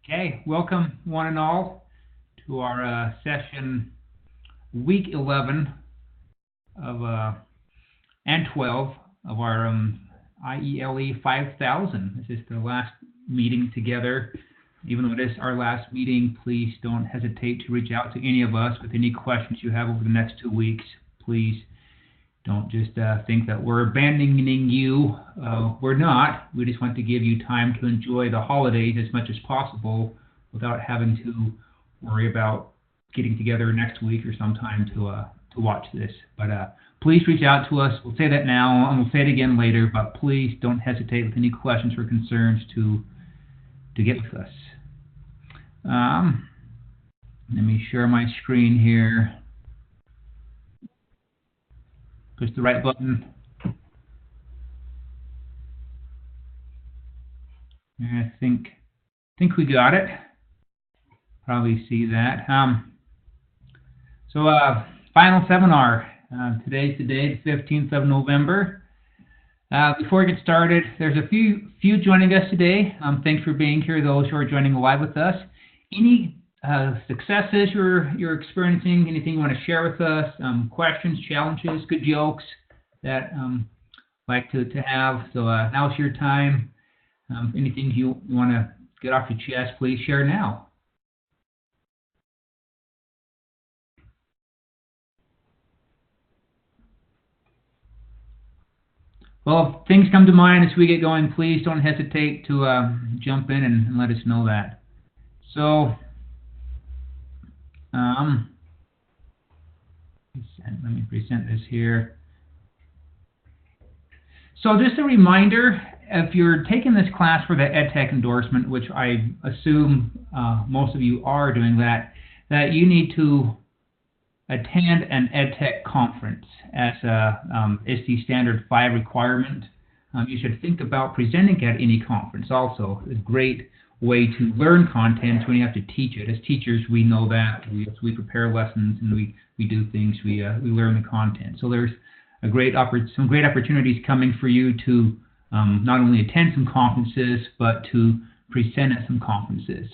Okay, welcome one and all to our session week 11 of and 12 of our IELE 5000. This is the last meeting together. Even though it is our last meeting, please don't hesitate to reach out to any of us with any questions you have over the next 2 weeks. Please don't just think that we're abandoning you. We're not. We just want to give you time to enjoy the holidays as much as possible without having to worry about getting together next week or sometime to watch this. But please reach out to us. We'll say that now, and we'll say it again later, but please don't hesitate with any questions or concerns to get with us. Let me share my screen here. Push the right button. I think we got it. Probably see that. Final seminar. Today's the day, the 15th of November. Before we get started, there's a few joining us today. Thanks for being here, those who are joining live with us. Any successes you're experiencing, anything you want to share with us, questions, challenges, good jokes that like to have. So now's your time. Anything you want to get off your chest, please share now. Well, if things come to mind as we get going, please don't hesitate to jump in and let us know that. So, let me present this here. So just a reminder, if you're taking this class for the EdTech endorsement, which I assume most of you are doing that you need to attend an EdTech conference as is the standard 5 requirement. You should think about presenting at any conference also. A great way to learn content when you have to teach it. As teachers, we know that. We prepare lessons and we do things. We learn the content. So there's some great opportunities coming for you to not only attend some conferences, but to present at some conferences.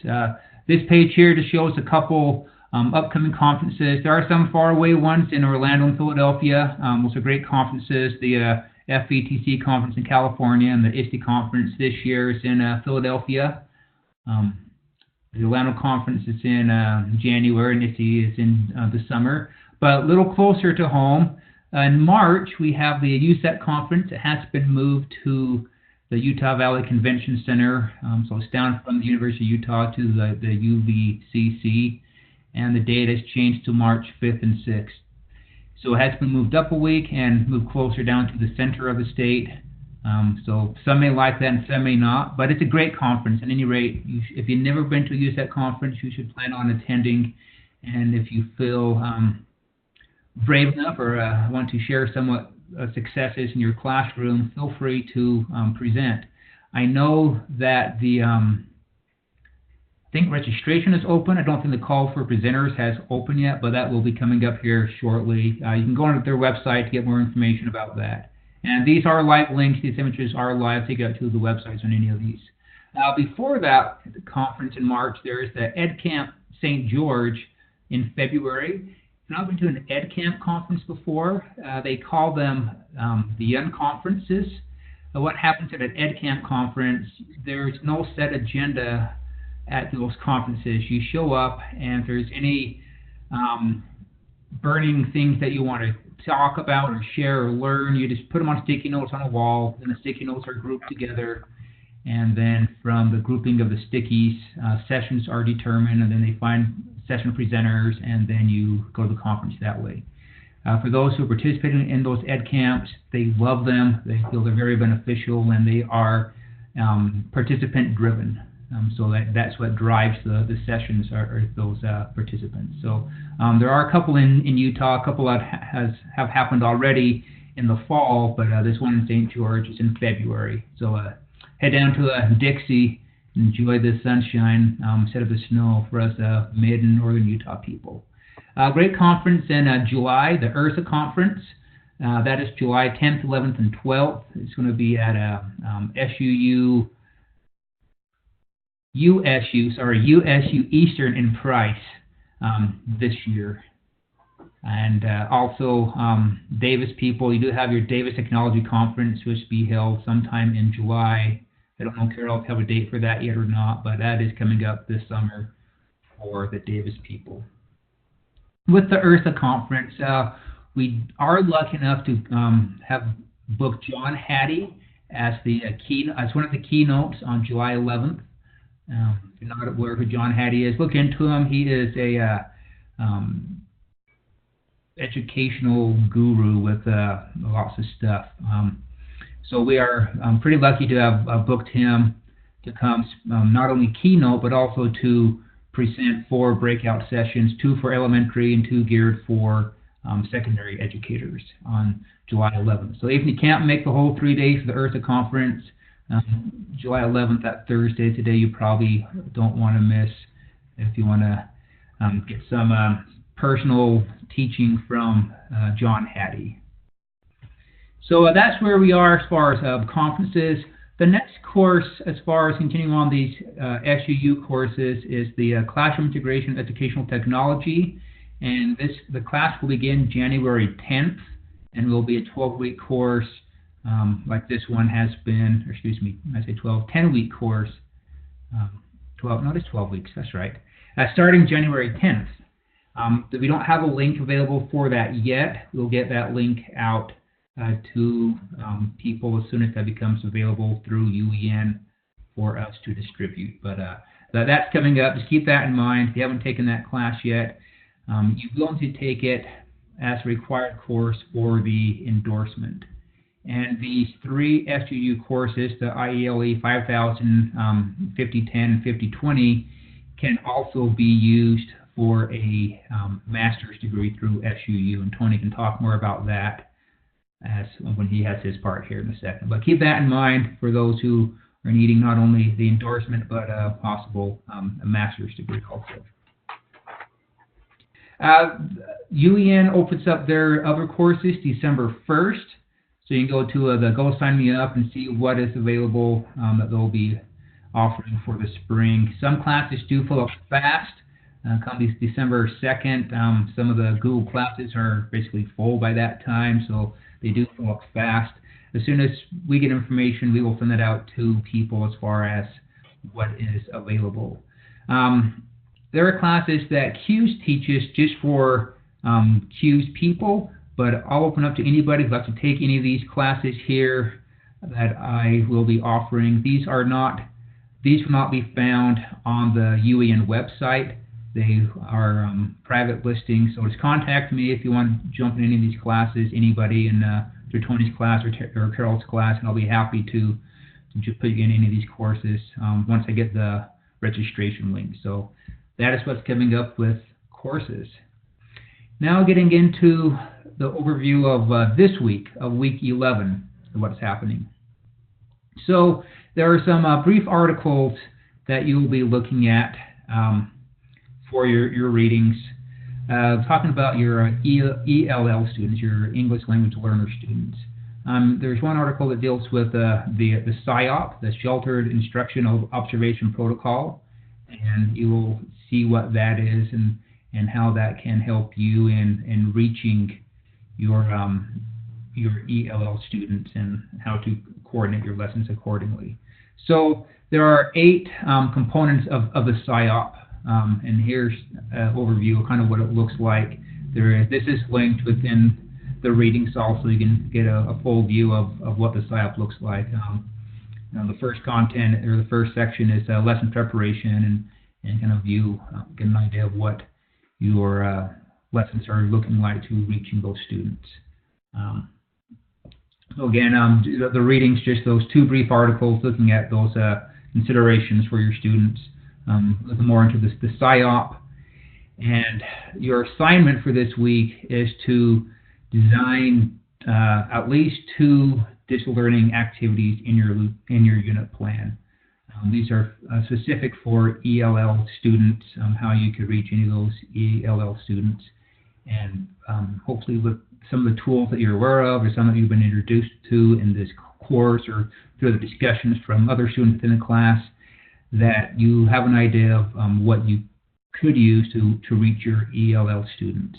This page here just shows a couple upcoming conferences. There are some faraway ones in Orlando and Philadelphia. Those are great conferences. The FETC conference in California and the ISTE conference this year is in Philadelphia. The Orlando conference is in January, and ISTE is in the summer. But a little closer to home, in March, we have the USET conference. It has been moved to the Utah Valley Convention Center. So it's down from the University of Utah to the UVCC. And the date has changed to March 5th and 6th. So it has been moved up a week and moved closer down to the center of the state. So some may like that and some may not, but it's a great conference. At any rate, if you've never been to a USET conference, you should plan on attending. And if you feel brave enough or want to share somewhat successes in your classroom, feel free to present. I know that I think registration is open. I don't think the call for presenters has opened yet, but that will be coming up here shortly. You can go on their website to get more information about that. And these are live links. These images are live. Take out to the websites on any of these. Before that, at the conference in March, there is the EdCamp St. George in February. I've not been to an EdCamp conference before. They call them the Young Conferences. What happens at an EdCamp conference, there's no set agenda at those conferences. You show up, and if there's any burning things that you want to talk about or share or learn, you just put them on sticky notes on a wall, and the sticky notes are grouped together, and then from the grouping of the stickies, sessions are determined, and then they find session presenters, and then you go to the conference that way. For those who are participating in those ed camps, they love them, they feel they're very beneficial, and they are participant driven. So that's what drives the sessions are those participants. So there are a couple in Utah, a couple that have happened already in the fall, but this one in St. George is in February. So head down to Dixie, enjoy the sunshine instead of the snow for us mid and northern Utah people. Great conference in July, the URSA conference. That is July 10th, 11th, and 12th. It's going to be at SUU USU Eastern in price this year. And also, Davis people, you do have your Davis Technology Conference, which will be held sometime in July. I don't know, Carol, if you have a date for that yet or not, but that is coming up this summer for the Davis people. With the Eartha Conference, we are lucky enough to have booked John Hattie as the as one of the keynotes on July 11th. If you're not aware who John Hattie is, look into him. He is a educational guru with lots of stuff. So we are pretty lucky to have booked him to come not only keynote, but also to present 4 breakout sessions, 2 for elementary and 2 geared for secondary educators on July 11th. So if you can't make the whole 3 days of the Eartha Conference, July 11th, that Thursday today, you probably don't want to miss if you want to get some personal teaching from John Hattie. So that's where we are as far as conferences. The next course, as far as continuing on these SUU courses, is the Classroom Integration Educational Technology, and the class will begin January 10th, and will be a 12-week course, like this one has been. Or excuse me, I say 10-week course. 12, no, it's 12 weeks. That's right. Starting January 10th. We don't have a link available for that yet. We'll get that link out to people as soon as that becomes available through UEN for us to distribute. But that's coming up. Just keep that in mind. If you haven't taken that class yet, you will need to take it as a required course for the endorsement. And these 3 SUU courses, the IELE 5000, 5010, 5020, can also be used for a master's degree through SUU. And Tony can talk more about that when he has his part here in a second. But keep that in mind for those who are needing not only the endorsement, but possible a master's degree also. UEN opens up their other courses December 1st. So you can go to the Go Sign Me Up and see what is available that they'll be offering for the spring. Some classes do fill up fast. Come December 2nd, some of the Google classes are basically full by that time, so they do fill up fast. As soon as we get information, we will send it out to people as far as what is available. There are classes that CUES teaches just for CUES people, but I'll open up to anybody who'd like to take any of these classes here that I will be offering. These will not be found on the UEN website. They are private listings, so just contact me if you want to jump in any of these classes, anybody in through Tony's class or Carol's class, and I'll be happy to just put you in any of these courses once I get the registration link. So that is what's coming up with courses. Now getting into the overview of this week, of week 11, of what's happening. So there are some brief articles that you will be looking at for your readings, talking about your ELL students, your English Language Learner students. There's one article that deals with the SIOP, the Sheltered Instructional Observation Protocol, and you will see what that is and how that can help you in reaching your ELL students and how to coordinate your lessons accordingly. So there are 8 components of the SIOP. And here's an overview of kind of what it looks like. This is linked within the readings also, so you can get a full view of what the SIOP looks like. The first content, or the first section, is lesson preparation and kind of get an idea of what your lessons are looking like to reaching those students. So again, the readings, just those 2 brief articles looking at those considerations for your students. Looking more into the SIOP. And your assignment for this week is to design at least 2 digital learning activities in your unit plan. These are specific for ELL students, how you could reach any of those ELL students. And hopefully with some of the tools that you're aware of, or some that you've been introduced to in this course, or through the discussions from other students in the class, that you have an idea of what you could use to reach your ELL students.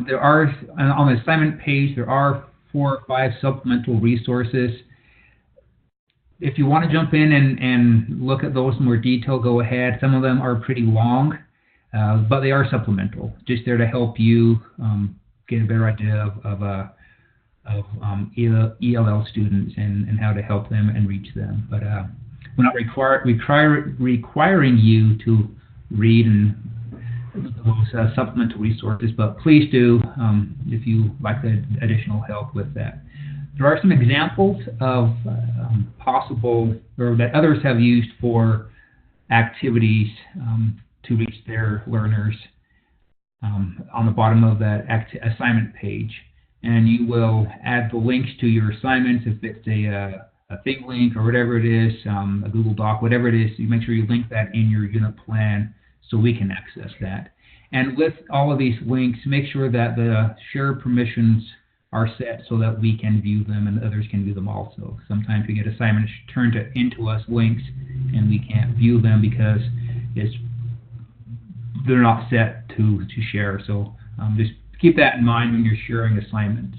There are, on the assignment page, there are 4 or 5 supplemental resources. If you want to jump in and look at those in more detail, go ahead. Some of them are pretty long, but they are supplemental, just there to help you get a better idea of ELL students and how to help them and reach them. But we're not requiring you to read and those supplemental resources, but please do if you like the additional help with that. There are some examples of possible, or that others have used for activities to reach their learners on the bottom of that assignment page. And you will add the links to your assignments if it's a Think link or whatever it is, a Google Doc, whatever it is. You make sure you link that in your unit plan so we can access that. And with all of these links, make sure that the share permissions are set so that we can view them and others can view them also. Sometimes we get assignments turned into us links and we can't view them because they're not set to share. So just keep that in mind when you're sharing assignments.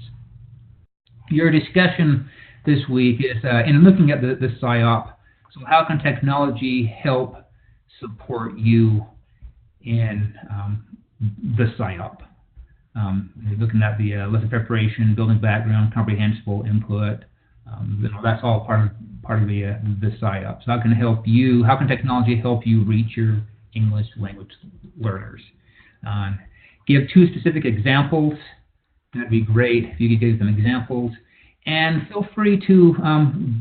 Your discussion this week is in looking at the PSYOP. So how can technology help support you in the PSYOP? Looking at the lesson preparation, building background, comprehensible input. That's all part of the PSYOP. So how can it help you? How can technology help you reach your English language learners? Give 2 specific examples. That'd be great if you could give them examples. And feel free to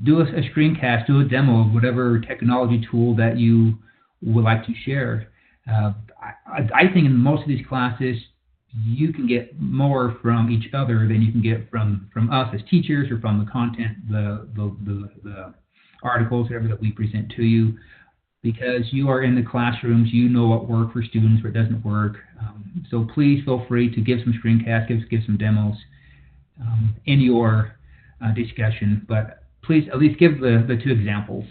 do a screencast, do a demo of whatever technology tool that you would like to share. I think in most of these classes, you can get more from each other than you can get from us as teachers or from the content, the articles, whatever that we present to you, because you are in the classrooms, you know what works for students, what doesn't work. So please feel free to give some screencasts, give some demos in your discussion, but please at least give the 2 examples,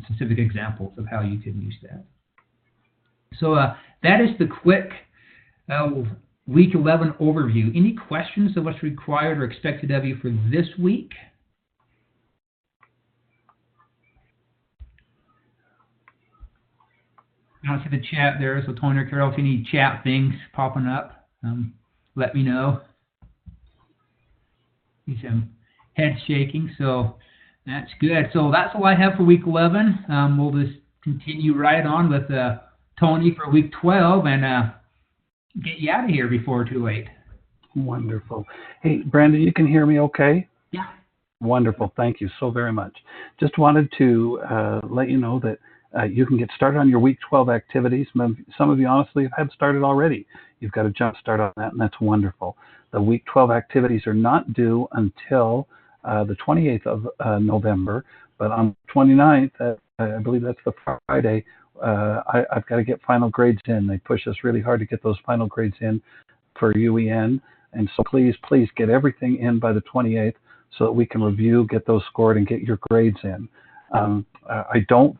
specific examples of how you can use that. So that is the quick Week 11 overview. Any questions of what's required or expected of you for this week? I don't see the chat there, so Tony or Carol, if any chat things popping up, let me know. See some head shaking, so that's good. So that's all I have for week 11. We'll just continue right on with Tony for week 12 and get you out of here before too late. Wonderful. Hey, Brandon, you can hear me okay? Yeah. Wonderful. Thank you so very much. Just wanted to let you know that you can get started on your week 12 activities. Some of you honestly have had started already. You've got a jump start on that, and that's wonderful. The week 12 activities are not due until the 28th of November, but on the 29th, I believe that's the Friday, I've got to get final grades in. They push us really hard to get those final grades in for UEN, and so please get everything in by the 28th so that we can review, get those scored, and get your grades in. I don't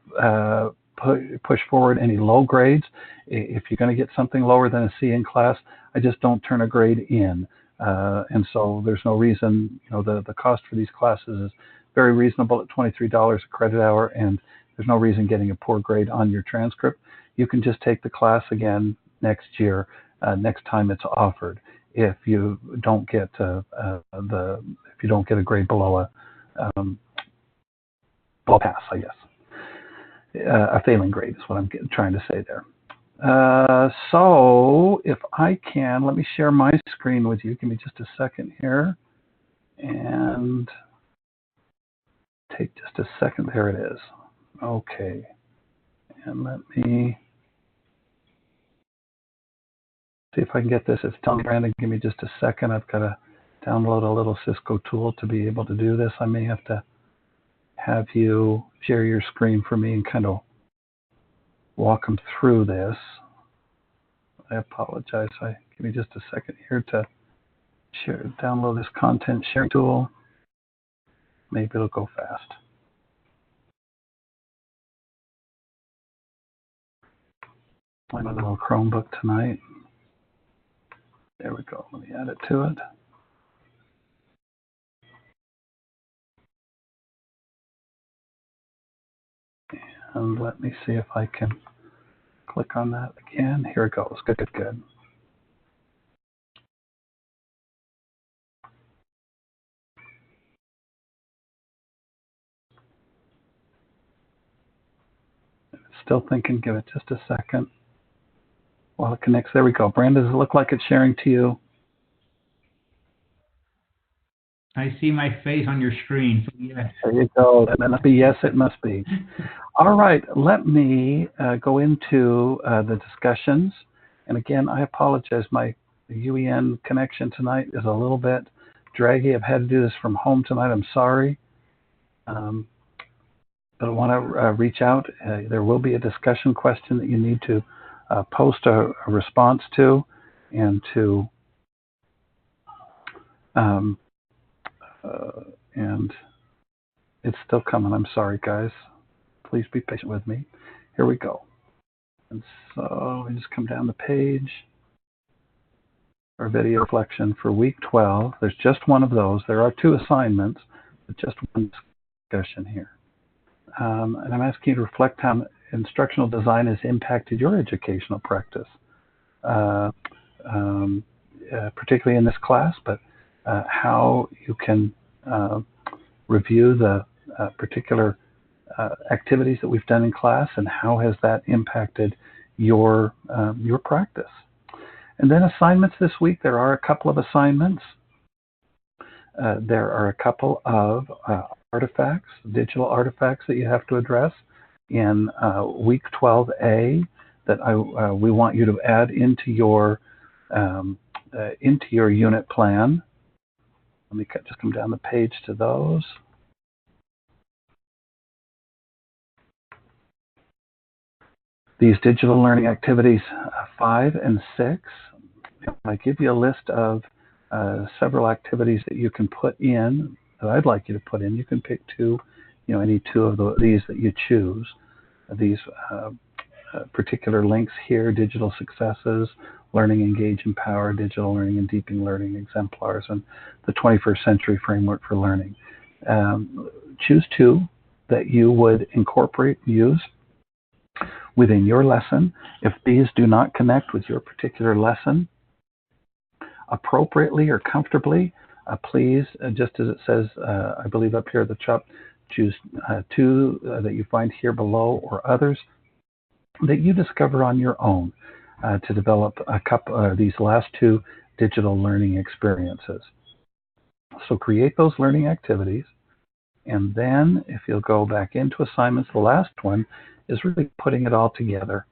push forward any low grades. If you're going to get something lower than a C in class, I just don't turn a grade in. And so there's no reason, the cost for these classes is very reasonable at $23 a credit hour, and there's no reason getting a poor grade on your transcript. You can just take the class again next year, next time it's offered, if you don't get if you don't get a grade below below pass, I guess. A failing grade is what I'm trying to say there. So if I can, let me share my screen with you. Give me just a second here. And take just a second. There it is. Okay. And let me see if I can get this. It's telling me, Brandon, give me just a second. I've got to download a little Cisco tool to be able to do this. I may have to have you share your screen for me and kind of walk them through this. I apologize. Give me just a second here to download this content sharing tool. Maybe it'll go fast. my little Chromebook tonight. There we go. Let me add it to it. And let me see if I can click on that again. Here it goes. Good, good, good. Still thinking. Give it just a second while it connects. There we go. Brenda, does it look like it's sharing to you? I see my face on your screen. So yes. There you go. That must be yes, it must be. All right. Let me go into the discussions. And again, I apologize. My UEN connection tonight is a little bit draggy. I've had to do this from home tonight. I'm sorry. But I want to reach out. There will be a discussion question that you need to post a response to, and to and it's still coming. I'm sorry, guys. Please be patient with me. Here we go. And so we just come down the page. Our video reflection for week 12. There's just one of those. There are 2 assignments, but just one discussion here. And I'm asking you to reflect how instructional design has impacted your educational practice, particularly in this class, but how you can review the particular activities that we've done in class, and how has that impacted your practice. And then assignments this week. There are a couple of assignments. There are a couple of artifacts, digital artifacts that you have to address in week 12A that we want you to add into your unit plan. Let me just come down the page to those. These digital learning activities 5 and 6. I give you a list of several activities that you can put in, that I'd like you to put in. You can pick 2, any 2 of these that you choose. These particular links here: digital successes, learning, engage, empower, digital learning and deepening learning exemplars, and the 21st century framework for learning. Choose 2 that you would incorporate, use within your lesson. If these do not connect with your particular lesson appropriately or comfortably, please, just as it says, I believe up here at the top, choose 2 that you find here below, or others that you discover on your own to develop a couple these last 2 digital learning experiences. So create those learning activities, and then if you'll go back into assignments, the last one is really putting it all together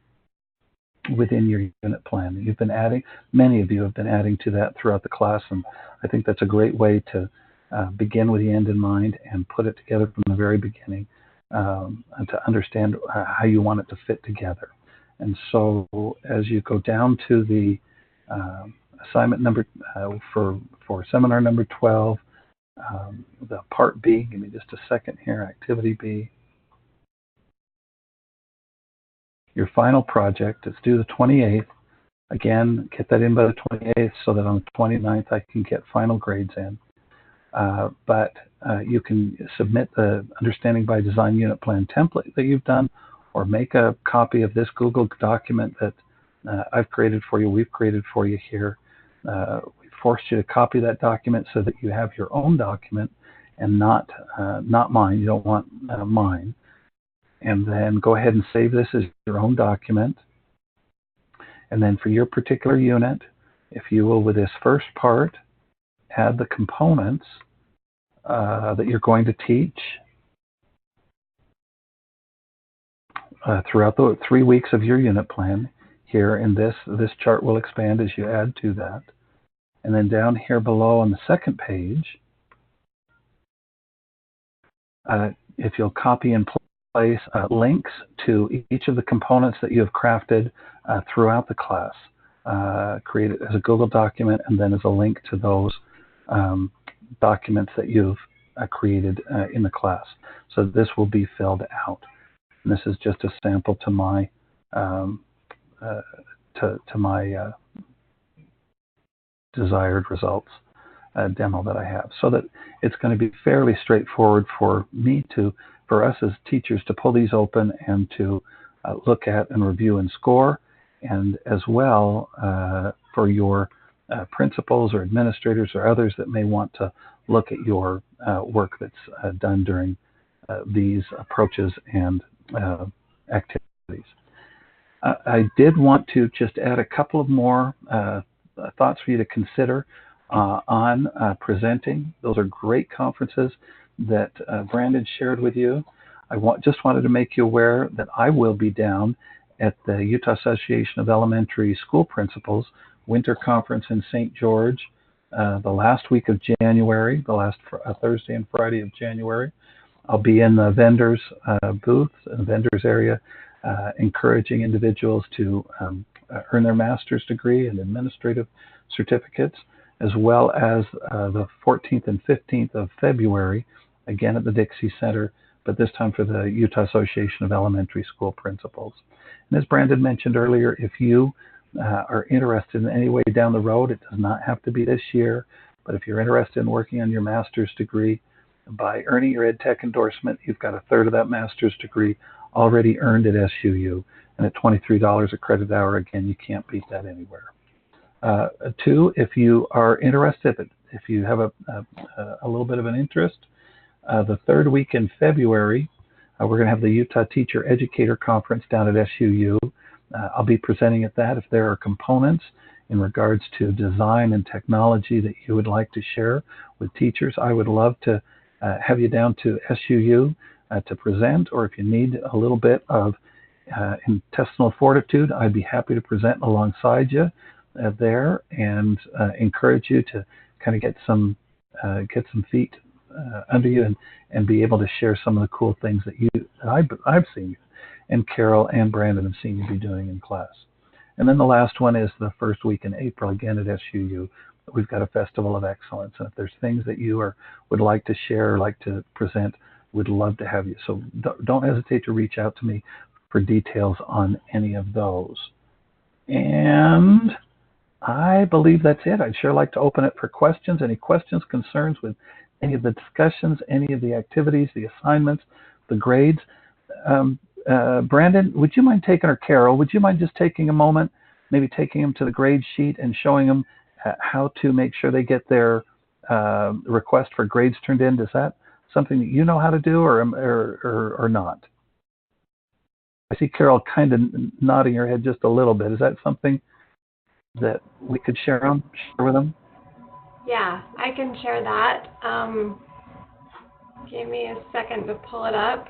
within your unit plan. You've been adding, many of you have been adding to that throughout the class, and I think that's a great way to begin with the end in mind and put it together from the very beginning, and to understand how you want it to fit together. And so as you go down to the assignment number for seminar number 12, the part B, give me just a second here, activity B. Your final project is due the 28th. Again, get that in by the 28th so that on the 29th I can get final grades in. But you can submit the Understanding by Design unit plan template that you've done, or make a copy of this Google document that I've created for you, we've created for you here. We've forced you to copy that document so that you have your own document and not mine. You don't want mine. And then go ahead and save this as your own document. And then for your particular unit, if you will, with this first part, add the components that you're going to teach throughout the 3 weeks of your unit plan. Here in this chart will expand as you add to that. And then down here below on the second page, if you'll copy and place links to each of the components that you have crafted throughout the class. Create it as a Google document, and then as a link to those documents that you've created in the class. So this will be filled out. And this is just a sample to my to my desired results demo that I have, so that it's going to be fairly straightforward for us as teachers to pull these open and to look at and review and score, and as well for your principals or administrators or others that may want to look at your work that's done during these approaches and activities. I did want to just add a couple of more thoughts for you to consider on presenting. Those are great conferences that Brandon shared with you. I just wanted to make you aware that I will be down at the Utah Association of Elementary School Principals Winter Conference in St. George the last week of January, the last Thursday and Friday of January. I'll be in the vendors booth, in the vendors area, encouraging individuals to earn their master's degree and administrative certificates, as well as the 14th and 15th of February, again at the Dixie Center, but this time for the Utah Association of Elementary School Principals. And as Brandon mentioned earlier, if you are interested in any way down the road, it does not have to be this year, but if you're interested in working on your master's degree, by earning your EdTech endorsement, you've got a third of that master's degree already earned at SUU, and at $23 a credit hour, again, you can't beat that anywhere. Two, if you are interested, if you have a little bit of an interest, the third week in February, we're going to have the Utah Teacher Educator Conference down at SUU. I'll be presenting at that. If there are components in regards to design and technology that you would like to share with teachers, I would love to have you down to SUU to present, or if you need a little bit of intestinal fortitude, I'd be happy to present alongside you there and encourage you to kind of get some feet under you and be able to share some of the cool things that I've seen and Carol and Brandon have seen you be doing in class. And then the last one is the first week in April, again at SUU. We've got a Festival of Excellence, and if there's things that you would like to share or like to present, we'd love to have you. So don't hesitate to reach out to me for details on any of those. And I believe that's it. I'd sure like to open it for questions. Any questions, concerns with any of the discussions, any of the activities, the assignments, the grades? Brandon, would you mind taking, or Carol, would you mind just taking a moment, maybe taking them to the grade sheet and showing them how to make sure they get their request for grades turned in? Is that something that you know how to do, or not? I see Carol kind of nodding her head just a little bit. Is that something that we could share with them? Yeah, I can share that. Give me a second to pull it up.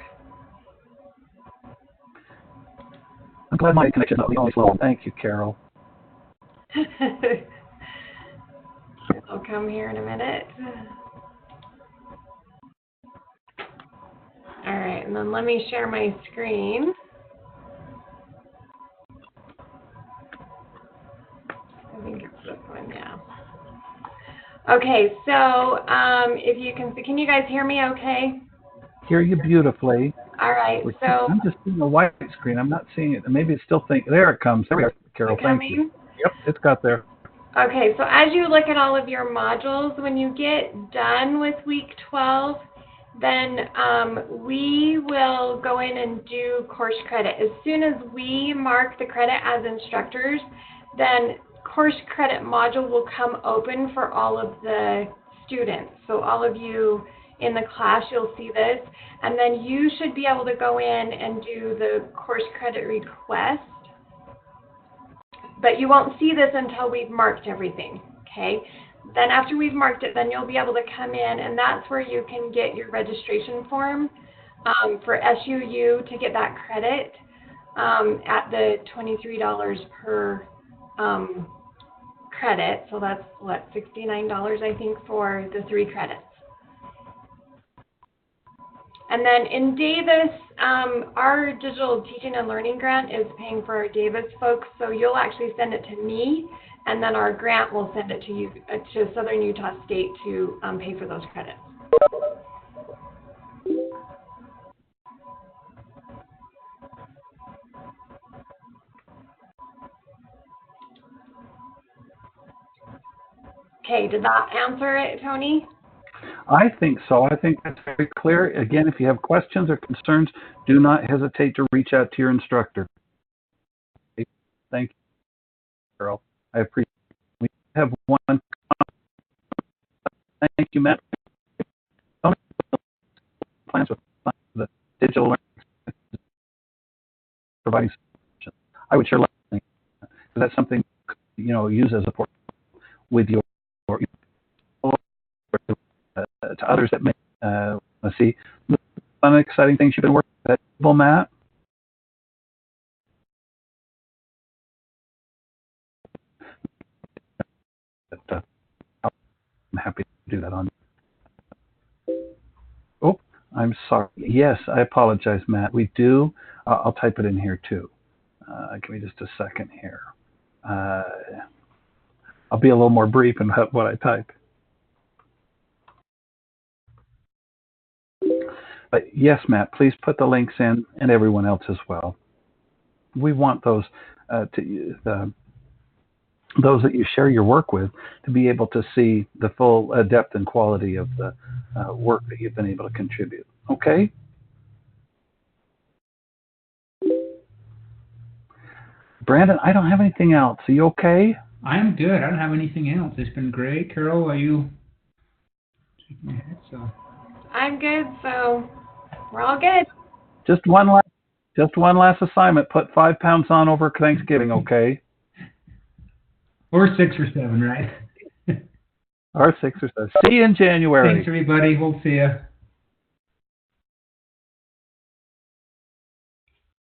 I'm glad my connection is not the only slow one. Thank you, Carol. I'll come here in a minute. All right, and then let me share my screen. I think it's this one, yeah. Okay, so if you can you guys hear me okay? Hear you beautifully. All right, so I'm just seeing a white screen. I'm not seeing it. Maybe it's still thinking. There it comes. There we are, Carol. Thank you. Yep, it's got there. Okay, so as you look at all of your modules, when you get done with week 12, then we will go in and do course credit. As soon as we mark the credit as instructors, then course credit module will come open for all of the students. So all of you in the class, you'll see this, and then you should be able to go in and do the course credit request. But you won't see this until we've marked everything, okay? Then after we've marked it, then you'll be able to come in, and that's where you can get your registration form for SUU to get that credit at the $23 per credit. So that's, what, $69, I think, for the 3 credits. And then in Davis, our digital teaching and learning grant is paying for our Davis folks, so you'll actually send it to me, and then our grant will send it to you, to Southern Utah State to pay for those credits. Okay, did that answer it, Tony? I think so. I think that's very clear. Again, if you have questions or concerns, do not hesitate to reach out to your instructor. Thank you, Carol. I appreciate it. We have one. Thank you, Matt. Plans with the digital learning, providing solutions. I would share learning. That's something use as a portal with your to others that may let's see fun exciting things you've been working with. Matt. But, I'm happy to do that on. Oh, I'm sorry. Yes, I apologize, Matt. We do. I'll type it in here too. Give me just a second here. I'll be a little more brief in what I type. But yes, Matt, please put the links in, and everyone else as well. We want those those that you share your work with to be able to see the full depth and quality of the work that you've been able to contribute. Okay? Brandon, I don't have anything else. Are you okay? I'm good. I don't have anything else. It's been great. Carol, are you? I'm good, so we're all good. Just one last assignment. Put 5 pounds on over Thanksgiving, okay? Or 6 or 7, right? Or 6 or 7. See you in January. Thanks, everybody. We'll see you.